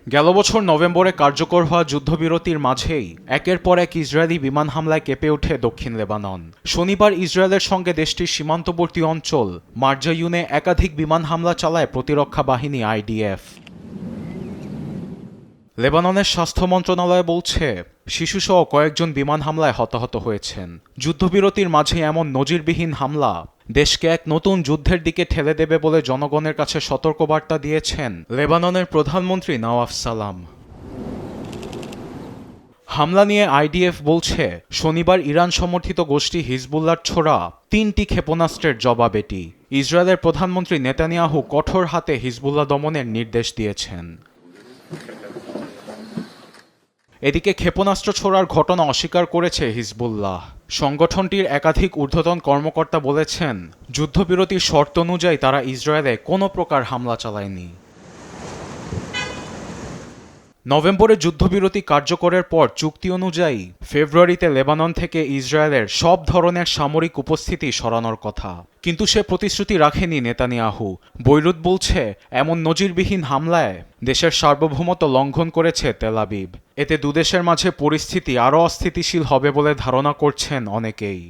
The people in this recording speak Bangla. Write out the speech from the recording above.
গেল বছর নভেম্বরে কার্যকর হওয়া যুদ্ধবিরতির মাঝেই একের পর এক ইসরায়েলি বিমান হামলায় কেঁপে ওঠে দক্ষিণ লেবানন। শনিবার ইসরায়েলের সঙ্গে দেশটির সীমান্তবর্তী অঞ্চল মার্জাইউনে একাধিক বিমান হামলা চালায় প্রতিরক্ষা বাহিনী আইডিএফ। লেবাননের স্বাস্থ্য মন্ত্রণালয় বলছে, শিশুসহ কয়েকজন বিমান হামলায় হতাহত হয়েছেন। যুদ্ধবিরতির মাঝে এমন নজিরবিহীন হামলা দেশকে এক নতুন যুদ্ধের দিকে ঠেলে দেবে বলে জনগণের কাছে সতর্কবার্তা দিয়েছেন লেবাননের প্রধানমন্ত্রী নওয়াফ সালাম। হামলা নিয়ে আইডিএফ বলছে, শনিবার ইরান সমর্থিত গোষ্ঠী হিজবুল্লাহর ছোড়া 3টি ক্ষেপণাস্ত্রের জবাব এটি। ইসরায়েলের প্রধানমন্ত্রী নেতানিয়াহু কঠোর হাতে হিজবুল্লাহ দমনের নির্দেশ দিয়েছেন। এদিকে ক্ষেপণাস্ত্র ছোড়ার ঘটনা অস্বীকার করেছে হিজবুল্লাহ। সংগঠনটির একাধিক ঊর্ধ্বতন কর্মকর্তা বলেছেন, যুদ্ধবিরতির শর্ত অনুযায়ী তারা ইসরায়েলে কোনো প্রকার হামলা চালায়নি। নভেম্বরে যুদ্ধবিরতি কার্যকরের পর চুক্তি অনুযায়ী ফেব্রুয়ারিতে লেবানন থেকে ইসরায়েলের সব ধরনের সামরিক উপস্থিতি সরানোর কথা, কিন্তু সে প্রতিশ্রুতি রাখেনি নেতানিয়াহু। বৈরুত বলছে, এমন নজিরবিহীন হামলায় দেশের সার্বভৌমত্ব লঙ্ঘন করেছে তেল আবিব। এতে দুদেশের মাঝে পরিস্থিতি আরও অস্থিতিশীল হবে বলে ধারণা করছেন অনেকেই।